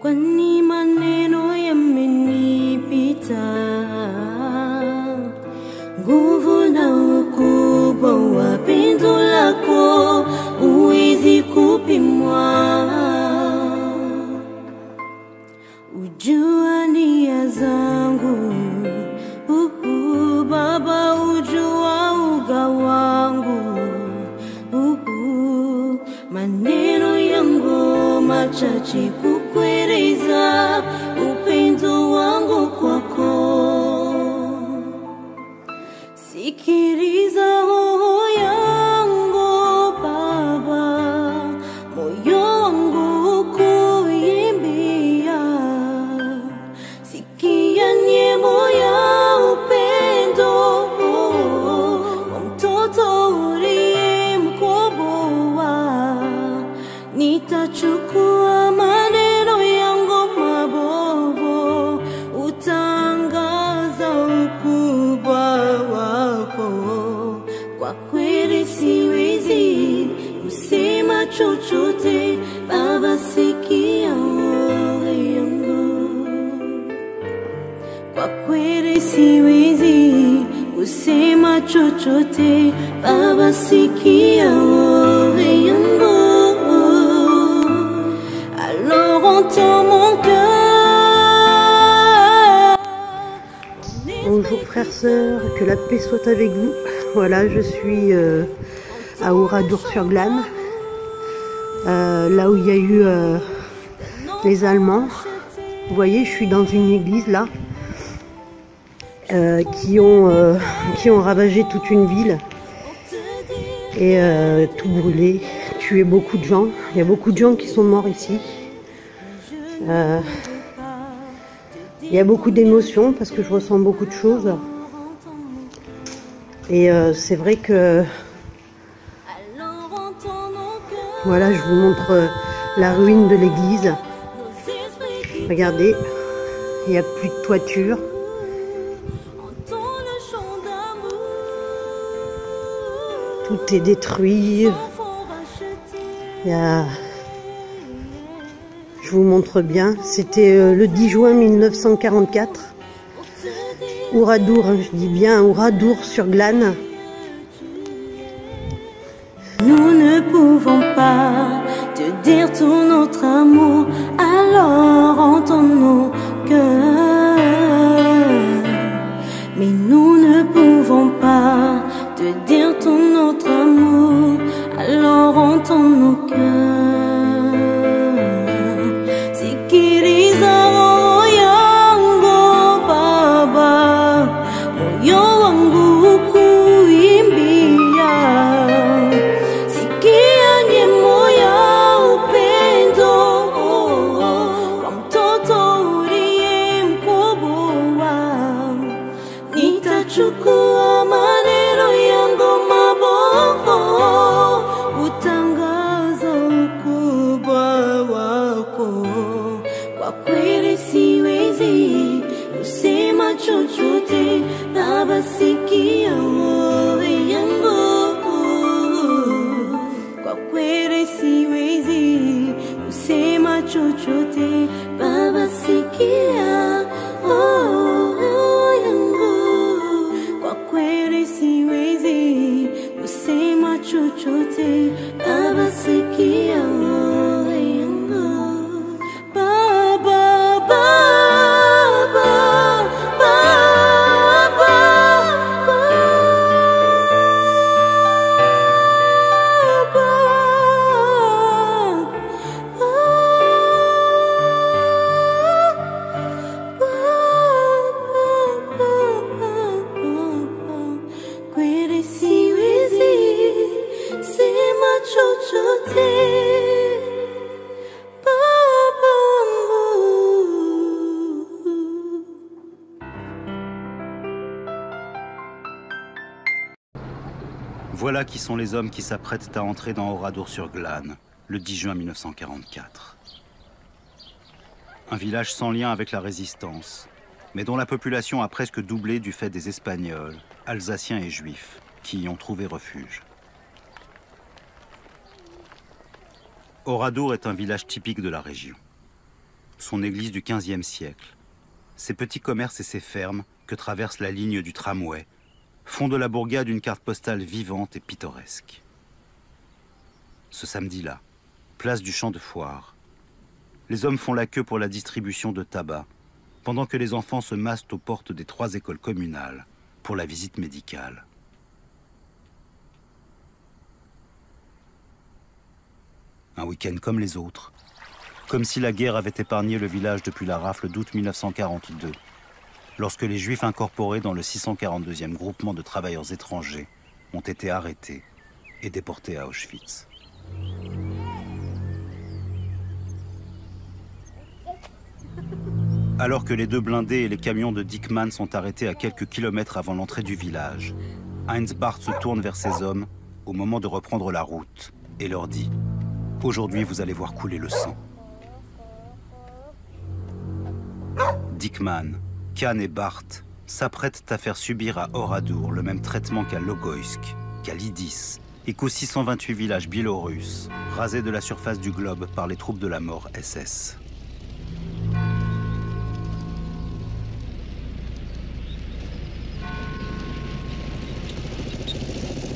Kwani maneno yamenipita, nguvu na ukubwa wa pendo lako huwezi kupimwa. Ujua nia zangu, Baba, ujua uga wangu, maneno yangu machache kukueleza upendo wangu kwako. Sikiliza roho yangu Baba, moyo wangu kuimbia. Sikia nyimbo ya upendo wa mtoto uliyemkomboa. Nitachukua maneno yangu mabovu, utangaza ukubwa wako. Kwa kweli siwezi kusema chochote, Baba, sikia roho yangu. Kwa kweli siwezi kusema chochote, Baba, sikia roho yangu. Alors entends mon cœur. Bonjour frères, sœurs, que la paix soit avec vous. Voilà, je suis à Oradour-sur-Glane, là où il y a eu les Allemands. Vous voyez, je suis dans une église là, qui ont ravagé toute une ville et tout brûlé, tué beaucoup de gens. Il y a beaucoup de gens qui sont morts ici. Il y a beaucoup d'émotions parce que je ressens beaucoup de choses. Et c'est vrai que... Voilà, je vous montre la ruine de l'église. Regardez, il n'y a plus de toiture. Tout est détruit. Il y a... Je vous montre bien, c'était le 10 juin 1944. Oradour, hein, je dis bien Oradour-sur-Glane. Nous ne pouvons pas te dire tout notre amour, alors entends nos cœurs. Mais nous ne pouvons pas te dire tout notre amour, alors entends nos cœurs. Sikiliza roho yangu Baba, moyo wangu kuimbia. Sikia nyimbo ya upendo wa mtoto uliyemkomboa. Nitachukua maneno yangu mabovu, utangaza ukubwa wako. Kwa kweli siwezi kusema chochote, Baba, sikia roho yangu. Kwa kweli siwezi kusema chochote, Baba, sikia roho yangu. Kwa kweli siwezi kusema chochote, Baba, sikia roho yangu. Baba, Baba, Baba, kweli siwezi sema chochote, Baba wangu. Voilà qui sont les hommes qui s'apprêtent à entrer dans Oradour-sur-Glane, le 10 juin 1944. Un village sans lien avec la résistance, mais dont la population a presque doublé du fait des Espagnols, Alsaciens et Juifs, qui y ont trouvé refuge. Oradour est un village typique de la région. Son église du XVe siècle, ses petits commerces et ses fermes que traverse la ligne du tramway font de la bourgade une carte postale vivante et pittoresque. Ce samedi-là, place du champ de foire, les hommes font la queue pour la distribution de tabac, pendant que les enfants se massent aux portes des 3 écoles communales pour la visite médicale. Un week-end comme les autres, comme si la guerre avait épargné le village depuis la rafle d'août 1942, lorsque les Juifs incorporés dans le 642e groupement de travailleurs étrangers ont été arrêtés et déportés à Auschwitz. Alors que les 2 blindés et les camions de Dickmann sont arrêtés à quelques kilomètres avant l'entrée du village, Heinz Barth se tourne vers ses hommes au moment de reprendre la route et leur dit « Aujourd'hui, vous allez voir couler le sang. » Dickmann, Kahn et Barth s'apprêtent à faire subir à Oradour le même traitement qu'à Logoïsk, qu'à Lydis et qu'aux 628 villages biélorusses, rasés de la surface du globe par les troupes de la mort SS.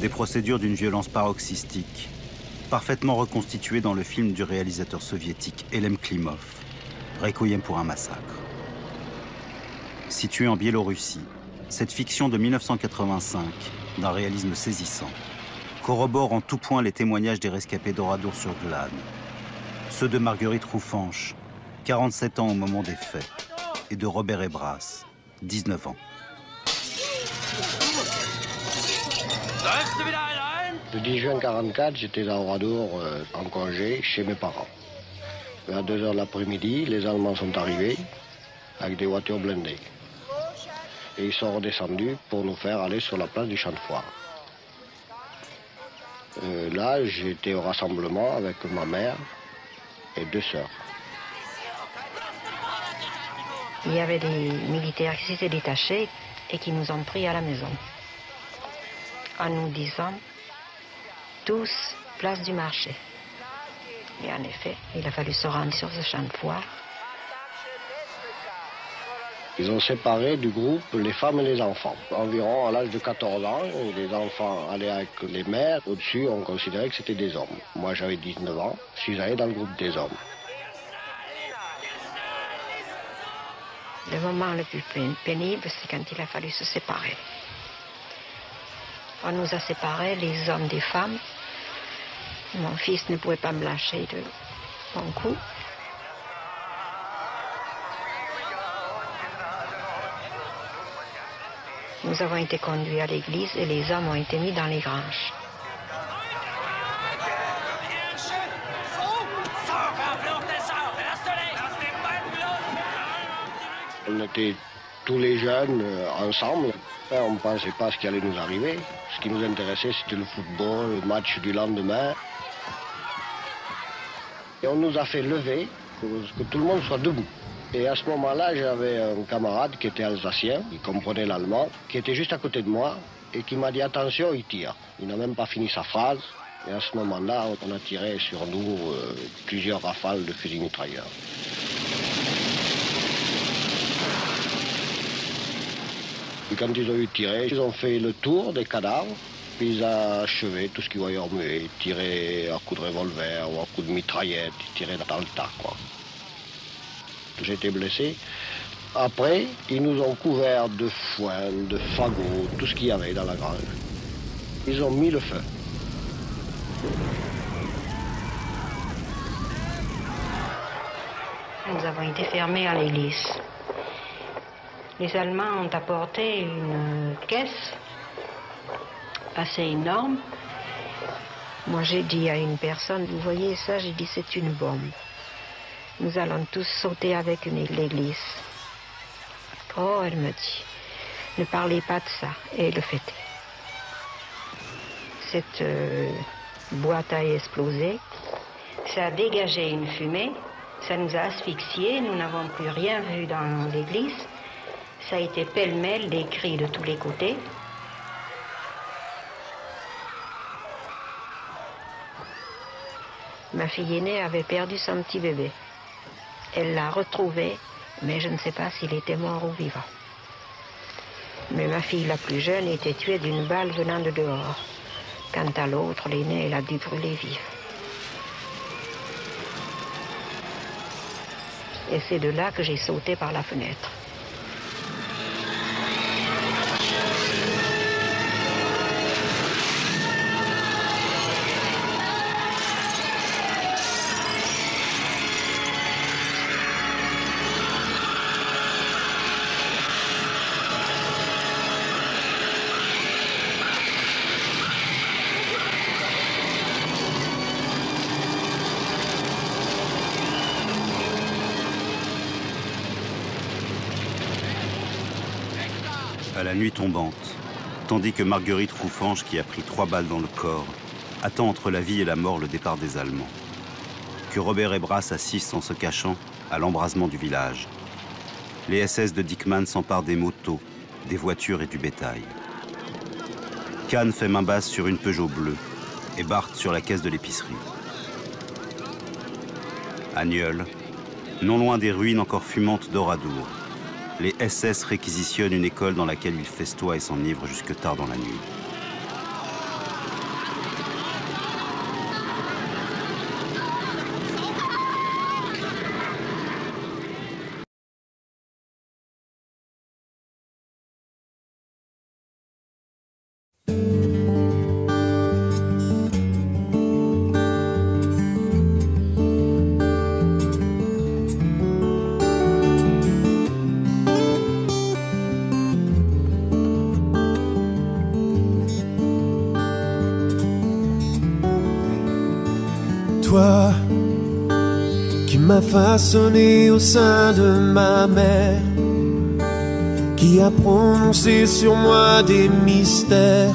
Des procédures d'une violence paroxystique, parfaitement reconstituées dans le film du réalisateur soviétique Elem Klimov, Requiem pour un massacre. Située en Biélorussie, cette fiction de 1985, d'un réalisme saisissant, corrobore en tout point les témoignages des rescapés d'Oradour-sur-Glane, ceux de Marguerite Roufanche, 47 ans au moment des faits, et de Robert Ebras, 19 ans. Le 10 juin 1944, j'étais à Oradour en congé chez mes parents. À 2 h de l'après-midi, les Allemands sont arrivés avec des voitures blindées. Et ils sont redescendus pour nous faire aller sur la place du champ de foire. Là, j'étais au rassemblement avec ma mère et 2 sœurs. Il y avait des militaires qui s'étaient détachés et qui nous ont pris à la maison, en nous disant tous place du marché. Et en effet, il a fallu se rendre sur ce champ de foire. Ils ont séparé du groupe les femmes et les enfants. Environ à l'âge de 14 ans, les enfants allaient avec les mères. Au-dessus, on considérait que c'était des hommes. Moi, j'avais 19 ans, je suis allé dans le groupe des hommes. Le moment le plus pénible, c'est quand il a fallu se séparer. On nous a séparés, les hommes des femmes. Mon fils ne pouvait pas me lâcher de mon cou. Nous avons été conduits à l'église et les hommes ont été mis dans les granges. On était tous les jeunes ensemble. On ne pensait pas à ce qui allait nous arriver. Ce qui nous intéressait, c'était le football, le match du lendemain. Et on nous a fait lever, que tout le monde soit debout. Et à ce moment-là, j'avais un camarade qui était alsacien, il comprenait l'allemand, qui était juste à côté de moi et qui m'a dit « Attention, il tire ». Il n'a même pas fini sa phrase. Et à ce moment-là, on a tiré sur nous plusieurs rafales de fusils mitrailleurs. Et quand ils ont eu tiré, ils ont fait le tour des cadavres, puis ils ont achevé tout ce qu'ils voyaient remuer. Ils tiraient à coups de revolver ou à coups de mitraillette, ils tiraient dans le tas, quoi. J'ai été blessé. Après, ils nous ont couverts de foin, de fagots, tout ce qu'il y avait dans la grange. Ils ont mis le feu. Nous avons été fermés à l'église. Les Allemands ont apporté une caisse assez énorme. Moi, j'ai dit à une personne, vous voyez ça, j'ai dit c'est une bombe. Nous allons tous sauter avec l'église. Oh, elle me dit, ne parlez pas de ça. Et le fait est. Cette boîte a explosé. Ça a dégagé une fumée. Ça nous a asphyxiés. Nous n'avons plus rien vu dans l'église. Ça a été pêle-mêle, des cris de tous les côtés. ma fille aînée avait perdu son petit bébé. Elle l'a retrouvé, mais je ne sais pas s'il était mort ou vivant. Mais ma fille la plus jeune était tuée d'une balle venant de dehors. Quant à l'autre, l'aînée, elle a dû brûler vive. Et c'est de là que j'ai sauté par la fenêtre. À la nuit tombante, tandis que Marguerite Roufange, qui a pris 3 balles dans le corps, attend entre la vie et la mort le départ des Allemands. Que Robert et Brasse assistent en se cachant à l'embrasement du village. Les SS de Dickmann s'emparent des motos, des voitures et du bétail. Kahn fait main basse sur une Peugeot bleue et Barthes sur la caisse de l'épicerie. À Nieul, non loin des ruines encore fumantes d'Oradour, les SS réquisitionnent une école dans laquelle ils festoient et s'enivrent jusque tard dans la nuit. Toi qui m'as façonné au sein de ma mère, qui a prononcé sur moi des mystères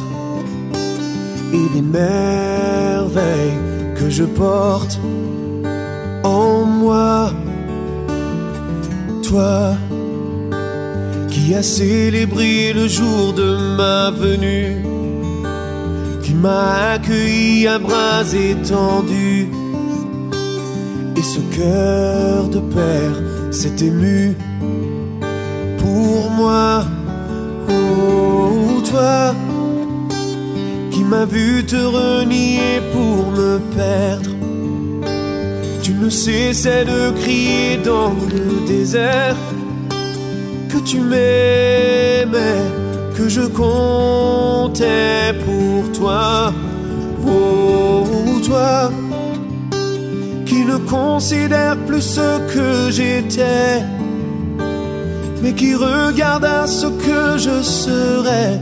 et des merveilles que je porte en moi. Toi qui as célébré le jour de ma venue, qui m'a accueilli à bras étendus, et ce cœur de père s'est ému pour moi. Oh, toi qui m'as vu te renier pour me perdre, tu ne cessais de crier dans le désert que tu m'aimais, que je comptais pour toi. Oh, toi qui ne considère plus ce que j'étais, mais qui regarde à ce que je serai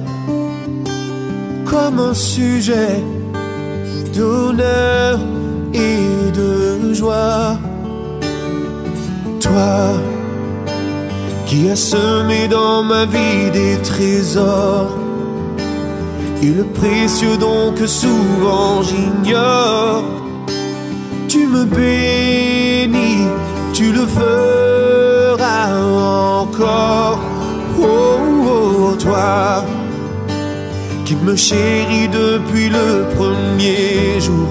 comme un sujet d'honneur et de joie. Toi qui as semé dans ma vie des trésors et le précieux don que souvent j'ignore, tu me bénis, tu le feras encore. Oh, oh, toi qui me chéris depuis le premier jour,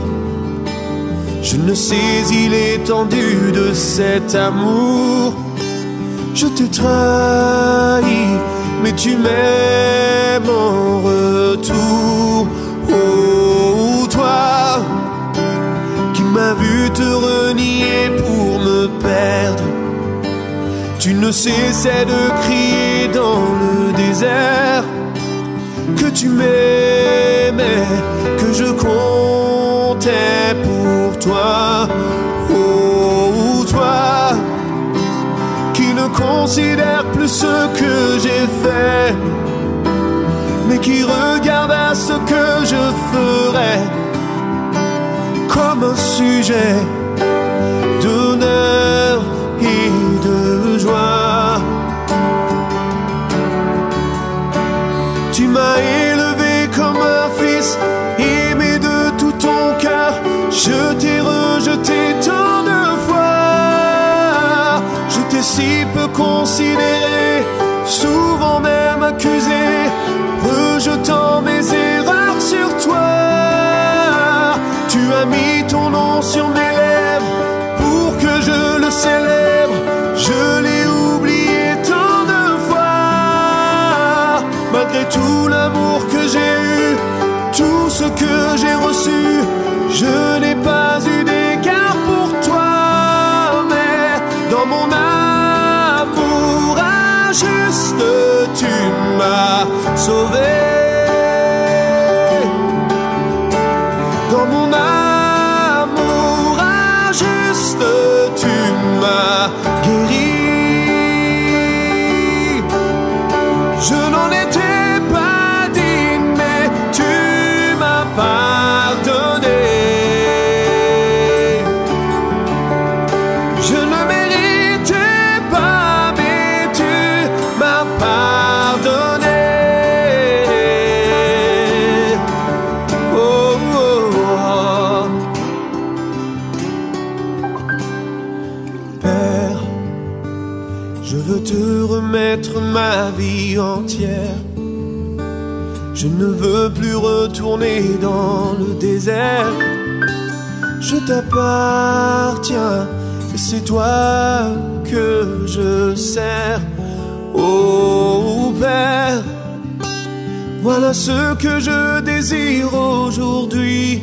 je ne saisis l'étendue de cet amour. Je te trahis, mais tu m'aimes en retour. Oh, toi qui m'as vu te renier pour me perdre, tu ne cessais de crier dans le désert que tu m'aimais, que je comptais pour toi. Oh, toi qui ne considère plus ce que j'ai fait, mais qui regarde à ce que je ferai comme un sujet d'honneur et de joie. Tu m'as élevé comme un fils, aimé de tout ton cœur. Je t'ai rejeté tant de fois, je t'ai si peu considéré, souvent même accusé, rejetant mes erreurs sur toi. Tu as mis ton nom sur mes lèvres, malgré tout l'amour que j'ai eu, tout ce que j'ai reçu, je n'ai pas eu d'égard pour toi, mais dans mon amour injuste, tu m'as sauvé. Dans mon amour injuste, tu m'as guéri. Je n'en étais pas digne, mais tu m'as pardonné. Je ne méritais pas, mais tu m'as pardonné. Oh, oh, oh. Père, je veux te remettre ma vie entière. Je ne veux plus retourner dans le désert. Je t'appartiens et c'est toi que je sers. Oh Père, voilà ce que je désire aujourd'hui,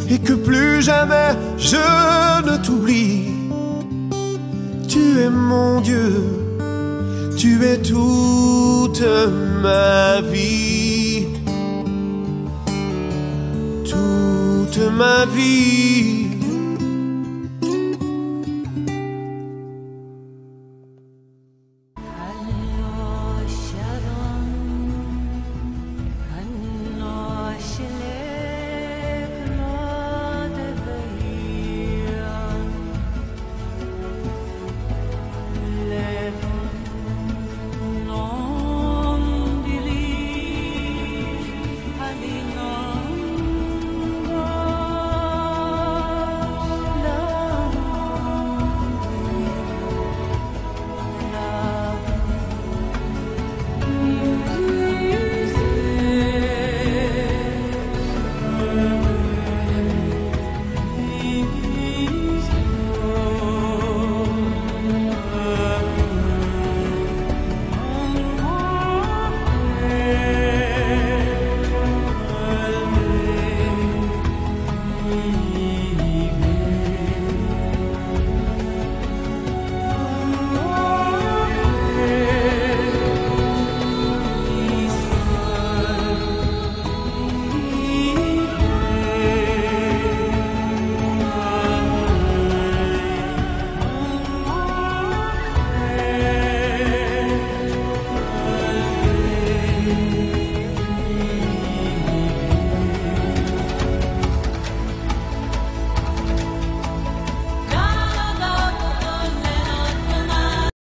et que plus jamais je ne t'oublie. Tu es mon Dieu, tu es toute ma vie, toute ma vie.